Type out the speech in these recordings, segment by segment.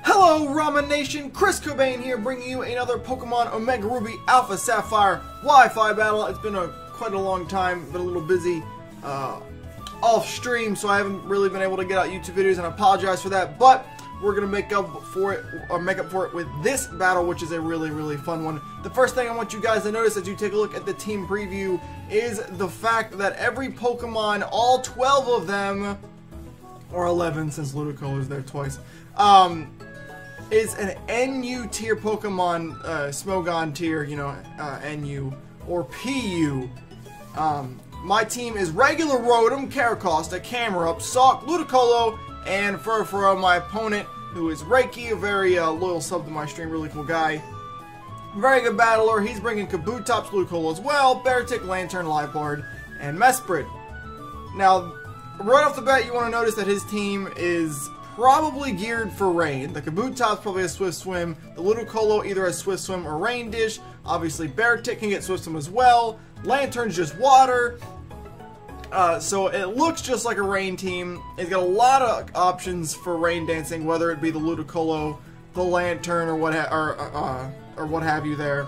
Hello Ramen Nation, Chris Cobain here bringing you another Pokemon Omega Ruby Alpha Sapphire Wi-Fi battle. It's been quite a long time, been a little busy off stream, so I haven't really been able to get out YouTube videos, and I apologize for that, but we're going to make up for it with this battle, which is a really fun one. The first thing I want you guys to notice as you take a look at the team preview is the fact that every Pokemon, all 12 of them, or 11 since Ludicolo is there twice, is an NU tier Pokemon, Smogon tier, you know, NU, or PU. My team is regular Rotom, Caracosta, Camerupt, Sawk, Ludicolo, and Furfuro, my opponent, who is Raekki, a very loyal sub to my stream, really cool guy. Very good battler. He's bringing Kabutops, Ludicolo as well, Beartic, Lantern, Liepard, and Mesprit. Now, right off the bat, you want to notice that his team is probably geared for rain. The Kabutops probably has Swift Swim. The Ludicolo either has Swift Swim or Rain Dish. Obviously, Beartic can get Swift Swim as well. Lantern's just water. So it looks just like a rain team. It's got a lot of options for rain dancing, whether it be the Ludicolo, the Lantern, or what have you there.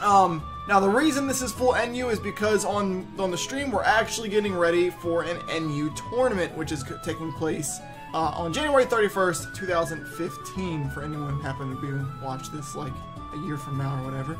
Now the reason this is full NU is because on the stream we're actually getting ready for an NU tournament, which is taking place on January 31st, 2015. For anyone who happened to watch this like a year from now or whatever.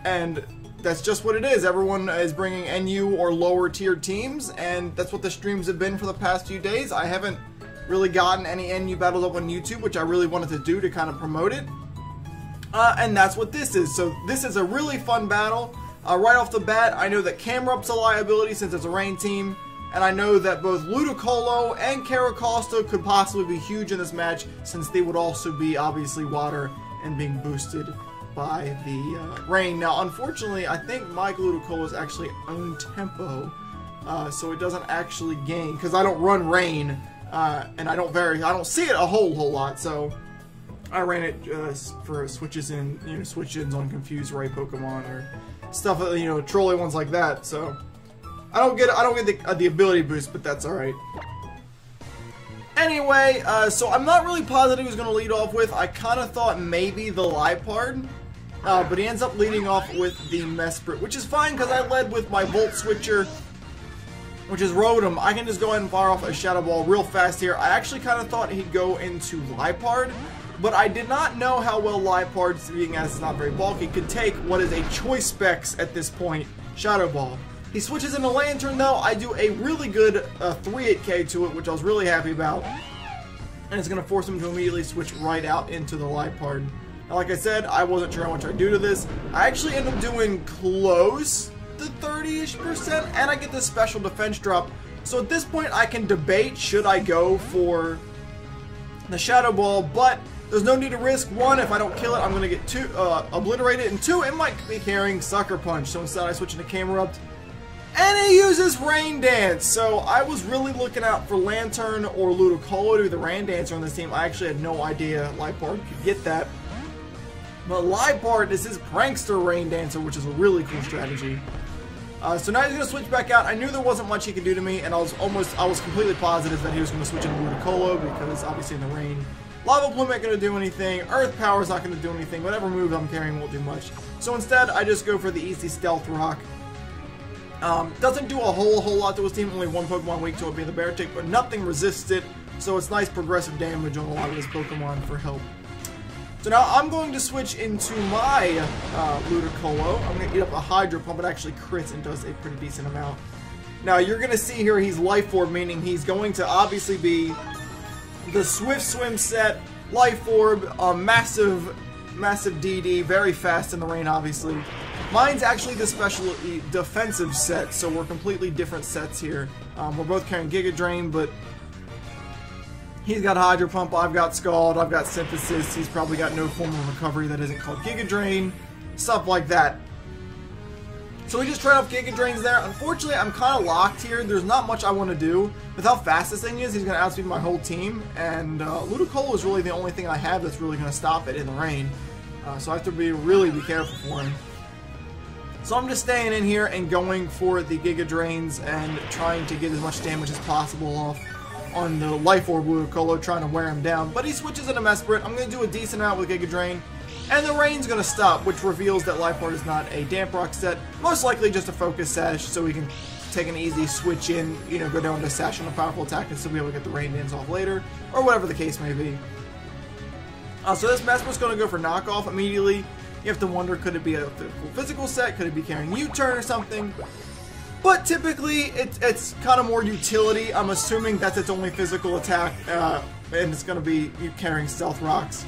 And that's just what it is. Everyone is bringing NU or lower tiered teams, and that's what the streams have been for the past few days. I haven't really gotten any NU battles up on YouTube, which I really wanted to do to kind of promote it. And that's what this is. So this is a really fun battle. Right off the bat, I know that Camrupt's a liability since it's a rain team, and I know that both Ludicolo and Caracosta could possibly be huge in this match, since they would also be obviously water and being boosted by the rain. Now, unfortunately, I think my Ludicolo is actually own tempo, so it doesn't actually gain, because I don't run rain, and I don't see it a whole lot, so I ran it for switches in, you know, switch-ins on confused Ray Pokemon or stuff, you know, trolly ones like that. So I don't get the ability boost, but that's all right. Anyway, so I'm not really positive who's going to lead off with. I kind of thought maybe the Liepard, but he ends up leading off with the Mesprit, which is fine because I led with my Volt Switcher, which is Rotom. I can just go ahead and fire off a Shadow Ball real fast here. I actually kind of thought he'd go into Liepard, but I did not know how well Liepard, being as it's not very bulky, could take what is a choice specs at this point, Shadow Ball. He switches into Lantern though. I do a really good 3-8K to it, which I was really happy about. And it's going to force him to immediately switch right out into the Liepard. Now, like I said, I wasn't sure how much I'd do to this. I actually end up doing close to 30-ish%, and I get this special defense drop. So at this point, I can debate should I go for the Shadow Ball, but there's no need to risk. One, if I don't kill it, I'm going to get obliterated, and two, it might be carrying Sucker Punch. So instead, I switch into Camerupt, and he uses Rain Dance. So I was really looking out for Lantern or Ludicolo to be the Rain Dancer on this team. I actually had no idea Liepard could get that. But Liepard is his Prankster Rain Dancer, which is a really cool strategy. So now he's going to switch back out. I knew there wasn't much he could do to me, and I was completely positive that he was going to switch into Ludicolo, because obviously in the rain, Lava Plume ain't going to do anything, Earth Power is not going to do anything, whatever move I'm carrying won't do much. So instead, I just go for the easy Stealth Rock. Doesn't do a whole lot to his team, only one Pokemon weak to it being the Beartic, but nothing resists it, so it's nice progressive damage on a lot of his Pokemon for help. So now I'm going to switch into my Ludicolo. I'm going to eat up a Hydro Pump. It actually crits and does a pretty decent amount. Now you're going to see here he's Life Orb, meaning he's going to obviously be the Swift Swim set, Life Orb, massive DD, very fast in the rain obviously. Mine's actually the special defensive set, so we're completely different sets here. We're both carrying Giga Drain, but he's got Hydro Pump, I've got Scald, I've got Synthesis, he's probably got no form of recovery that isn't called Giga Drain, stuff like that. So we just tried off Giga Drains there. Unfortunately, I'm kind of locked here. There's not much I want to do. With how fast this thing is, he's going to outspeed my whole team, and Ludicolo is really the only thing I have that's really going to stop it in the rain. So I have to really be careful for him. So I'm just staying in here and going for the Giga Drains and trying to get as much damage as possible off on the Life Orb Ludicolo, trying to wear him down. But he switches into Mesprit. I'm going to do a decent amount with Giga Drain. And the rain's going to stop, which reveals that Life Orb is not a Damp Rock set. Most likely just a Focus Sash, so we can take an easy switch in, you know, go down to Sash on a powerful attack and still be able to get the Rain Dance off later. Or whatever the case may be. So this Mesprit's going to go for knockoff immediately. You have to wonder, could it be a physical set? Could it be carrying U-turn or something? But typically, it's kind of more utility. I'm assuming that's its only physical attack, and it's going to be carrying Stealth Rocks.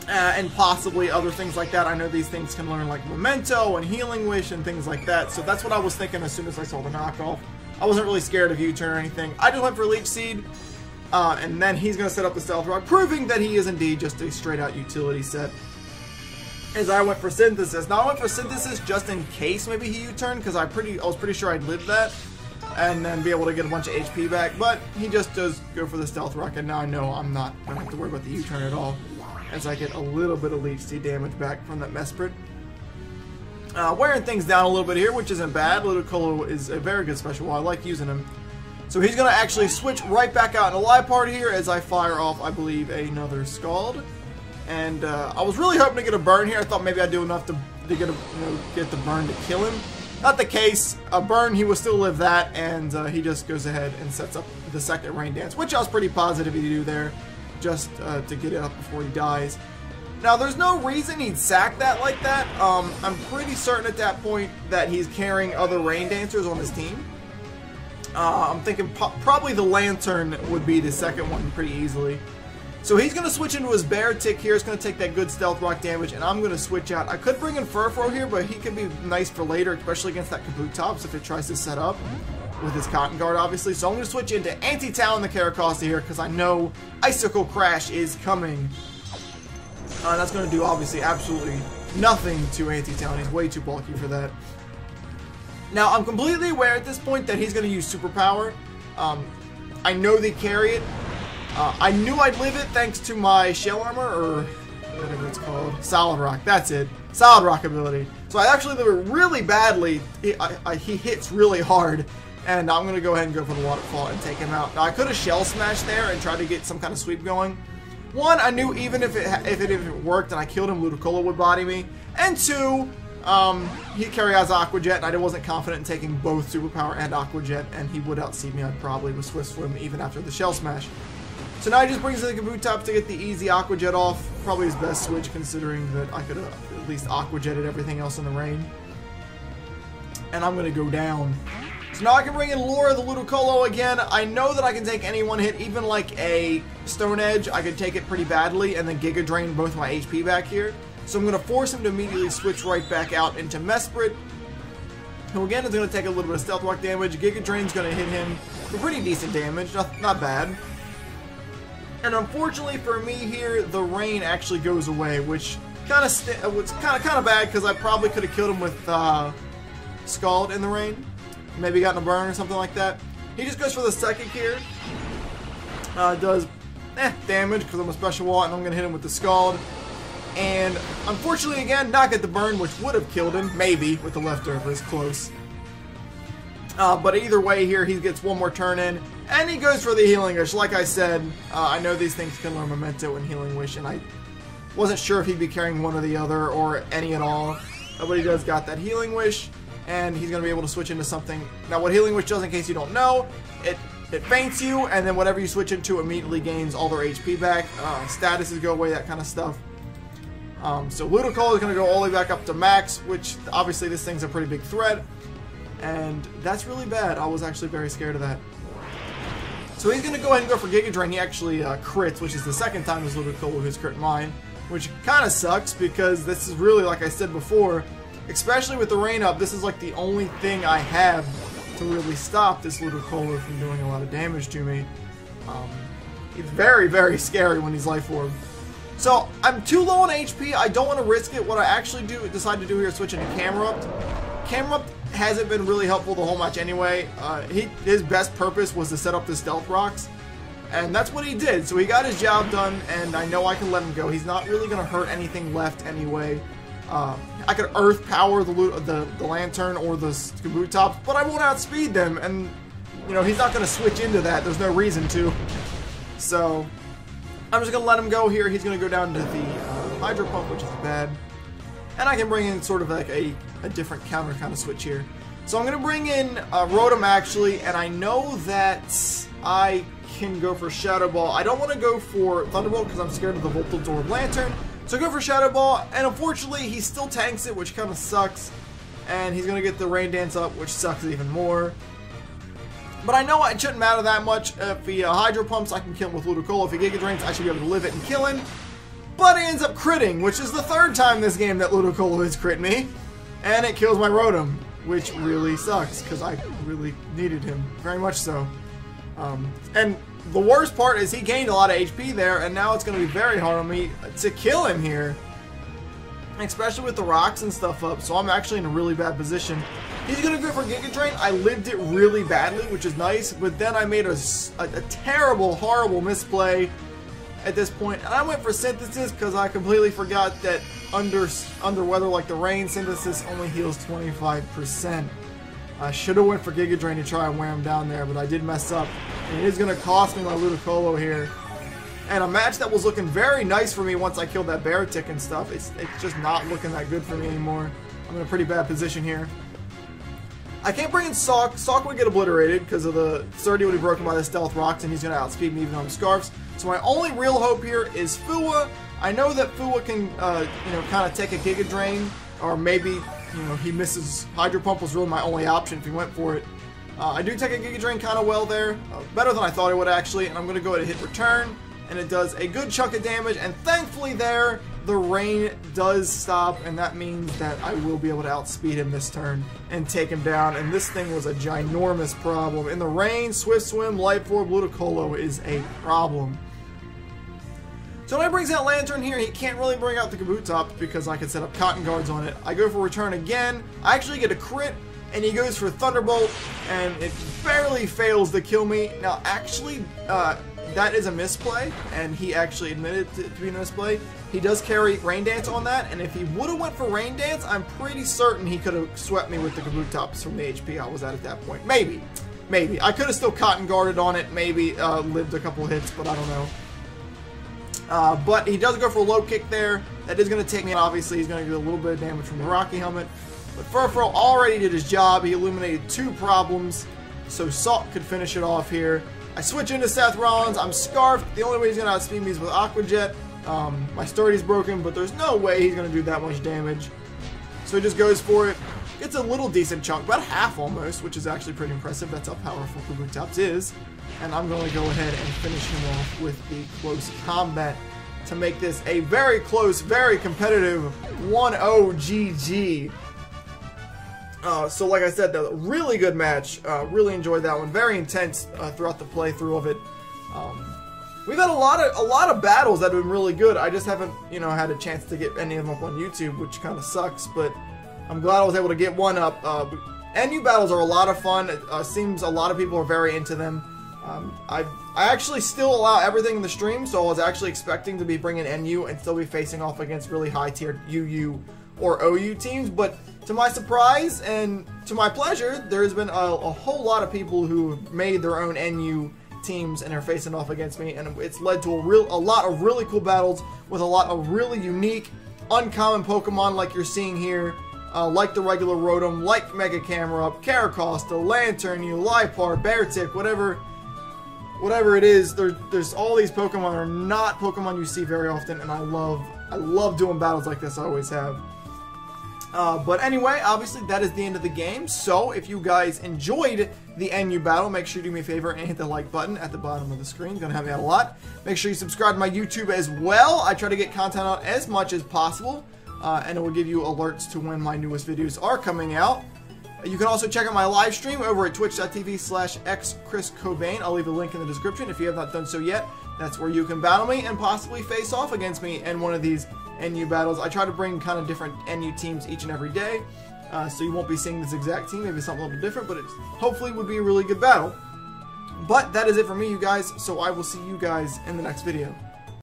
And possibly other things like that. I know these things can learn like Memento and Healing Wish and things like that. So that's what I was thinking as soon as I saw the knockoff. I wasn't really scared of U-turn or anything. I just went for Leech Seed. And then he's going to set up the Stealth Rock, proving that he is indeed just a straight-out utility set. As I went for Synthesis. Now I went for Synthesis just in case maybe he U-turned, because I was pretty sure I'd live that, and then be able to get a bunch of HP back. But he just does go for the Stealth Rock, and now I know I'm not going to have to worry about the U-turn at all, as I get a little bit of Leech Seed damage back from that Mesprit. Wearing things down a little bit here, which isn't bad. Ludicolo is a very good special. I like using him. So he's going to actually switch right back out into Liepard here as I fire off, I believe, another Scald. And I was really hoping to get a burn here. I thought maybe I'd do enough to get the burn to kill him. Not the case. A burn, he will still live that, and he just goes ahead and sets up the second Rain Dance, which I was pretty positive he'd do there, just to get it up before he dies. Now, there's no reason he'd sack that like that. I'm pretty certain at that point that he's carrying other Rain Dancers on his team. I'm thinking probably the Lantern would be the second one pretty easily. So he's going to switch into his Bear Tick here. It's going to take that good Stealth Rock damage, and I'm going to switch out. I could bring in Furfro here, but he could be nice for later, especially against that Kabutops if it tries to set up with his Cotton Guard, obviously. So I'm going to switch into Anti-Talon the Caracosta here, because I know Icicle Crash is coming. That's going to do, obviously, absolutely nothing to Anti-Talon. He's way too bulky for that. Now, I'm completely aware at this point that he's going to use Superpower. I know they carry it. I knew I'd live it thanks to my Shell Armor, or whatever it's called. Solid Rock, that's it. Solid Rock ability. So I actually live it really badly. He hits really hard. And I'm going to go ahead and go for the Waterfall and take him out. Now, I could have Shell Smash there and try to get some kind of sweep going. One, I knew even if it worked and I killed him, Ludicolo would body me. And two, he carry out Aqua Jet, and I wasn't confident in taking both Superpower and Aqua Jet, and he would outspeed me, I'd probably, with Swift Swim even after the Shell Smash. So now he just brings in the Kabutops to get the easy Aqua Jet off. Probably his best switch, considering that I could have at least Aqua Jetted everything else in the rain. And I'm going to go down. So now I can bring in Laura the Ludicolo again. I know that I can take any one hit, even like a Stone Edge. I could take it pretty badly and then Giga Drain both my HP back here. So I'm going to force him to immediately switch right back out into Mesprit, who again is going to take a little bit of Stealth Rock damage. Giga Drain's going to hit him for pretty decent damage, not bad. And unfortunately for me here, the rain actually goes away, which was kind of bad because I probably could have killed him with Scald in the rain. Maybe gotten a burn or something like that. He just goes for the second here. Does damage because I'm a special wall, and I'm going to hit him with the Scald. And unfortunately, again, not get the burn, which would have killed him, maybe, with the leftovers, close. But either way here, he gets one more turn in, and he goes for the Healing Wish. Like I said, I know these things can learn Memento and Healing Wish, and I wasn't sure if he'd be carrying one or the other, or any at all. But he does got that Healing Wish, and he's going to be able to switch into something. Now, what Healing Wish does, in case you don't know, it faints you, and then whatever you switch into immediately gains all their HP back. Statuses go away, that kind of stuff. So Ludicolo is going to go all the way back up to max, which obviously this thing's a pretty big threat. And that's really bad. I was actually very scared of that. So he's going to go ahead and go for Giga Drain. He actually crits, which is the second time this Ludicolo has crit mine, which kind of sucks because this is really, like I said before, especially with the rain up, this is like the only thing I have to really stop this Ludicolo from doing a lot of damage to me. He's very, very scary when he's Life Orb. So I'm too low on HP. I don't want to risk it. What I actually decide to do here is switch into Camerupt. Camerupt hasn't been really helpful the whole match anyway. His best purpose was to set up the Stealth Rocks, and that's what he did. So he got his job done, and I know I can let him go. He's not really going to hurt anything left anyway. I could Earth Power the Lantern or the Kabutops, but I won't outspeed them, and you know, he's not going to switch into that. There's no reason to. So I'm just going to let him go here. He's going to go down to the Hydro Pump, which is bad. And I can bring in sort of like a different counter kind of switch here. So I'm going to bring in Rotom actually, and I know that I can go for Shadow Ball. I don't want to go for Thunderbolt because I'm scared of the Volt Absorb Lantern. So I go for Shadow Ball, and unfortunately he still tanks it, which kind of sucks. And he's going to get the Rain Dance up, which sucks even more. But I know it shouldn't matter that much. If he Hydro Pumps, I can kill him with Ludicolo. If he Giga Drains, I should be able to live it and kill him. But he ends up critting, which is the third time this game that Ludicolo has crit me. And it kills my Rotom, which really sucks, because I really needed him, very much so. And the worst part is he gained a lot of HP there, and now it's going to be very hard on me to kill him here. Especially with the rocks and stuff up, so I'm actually in a really bad position. He's going to go for Giga Drain. I lived it really badly, which is nice, but then I made a terrible, horrible misplay at this point. And I went for Synthesis because I completely forgot that under weather like the rain, Synthesis only heals 25%. I should have went for Giga Drain to try and wear him down there, but I did mess up. And it is going to cost me my Ludicolo here. And a match that was looking very nice for me once I killed that Beartic and stuff, it's just not looking that good for me anymore. I'm in a pretty bad position here. I can't bring in Sawk. Sawk would get obliterated because of the 30 would be broken by the Stealth Rocks, and he's going to outspeed me even though I'm Scarfs. So my only real hope here is Fua. I know that Fua can, you know, kind of take a Giga Drain, or maybe, you know, he misses. Hydro Pump was really my only option if he went for it. I do take a Giga Drain kind of well there, better than I thought it would actually, and I'm going to go ahead and hit Return. And it does a good chunk of damage, and thankfully there, the rain does stop, and that means that I will be able to outspeed him this turn and take him down, and this thing was a ginormous problem. In the rain, Swift Swim, Life Orb, Ludicolo is a problem. So when I brings out Lantern here, he can't really bring out the Kabutops because I can set up Cotton Guards on it. I go for Return again, I actually get a crit, and he goes for Thunderbolt, and it barely fails to kill me. Now actually, that is a misplay, and he actually admitted to being a misplay. He does carry Rain Dance on that, and if he would have went for Rain Dance, I'm pretty certain he could have swept me with the Kabutops from the HP I was at that point. Maybe. Maybe. I could have still Cotton Guarded on it, maybe lived a couple hits, but I don't know. But he does go for a low kick there. That is going to take me, obviously he's going to do a little bit of damage from the Rocky Helmet. But Furfurl already did his job. He eliminated 2 problems, so Salt could finish it off here. I switch into Seth Rollins. I'm Scarfed. The only way he's going to outspeed me is with Aqua Jet. My Sturdy's broken, but there's no way he's going to do that much damage. So he just goes for it. Gets a little decent chunk, about half almost, which is actually pretty impressive. That's how powerful Kabutops is. And I'm going to go ahead and finish him off with the close combat to make this a very close, very competitive 1-0 GG. So like I said, a really good match. Really enjoyed that one. Very intense throughout the playthrough of it. We've had a lot of battles that have been really good. I just haven't, you know, had a chance to get any of them up on YouTube, which kind of sucks. But I'm glad I was able to get one up. NU battles are a lot of fun. It seems a lot of people are very into them. I actually still allow everything in the stream, so I was actually expecting to be bringing NU and still be facing off against really high-tiered UU or OU teams, but to my surprise and to my pleasure, there's been a whole lot of people who made their own NU teams and are facing off against me, and it's led to a lot of really cool battles with a lot of really unique, uncommon Pokemon like you're seeing here, like the regular Rotom, like Mega Camerupt, Caracosta, Lantern, Liepard, Beartic, whatever it is. There's all these Pokemon are not Pokemon you see very often, and I love doing battles like this. I always have. But anyway, obviously that is the end of the game. So if you guys enjoyed the NU battle, make sure you do me a favor and hit the like button at the bottom of the screen. It's gonna help me out a lot. Make sure you subscribe to my YouTube as well. I try to get content out as much as possible, and it will give you alerts to when my newest videos are coming out. You can also check out my live stream over at twitch.tv/xChrisCobain. I'll leave a link in the description if you have not done so yet. That's where you can battle me and possibly face off against me in one of these NU battles. I try to bring kind of different NU teams each and every day, so you won't be seeing this exact team, maybe something a little different, but it hopefully would be a really good battle. But that is it for me, you guys, so I will see you guys in the next video.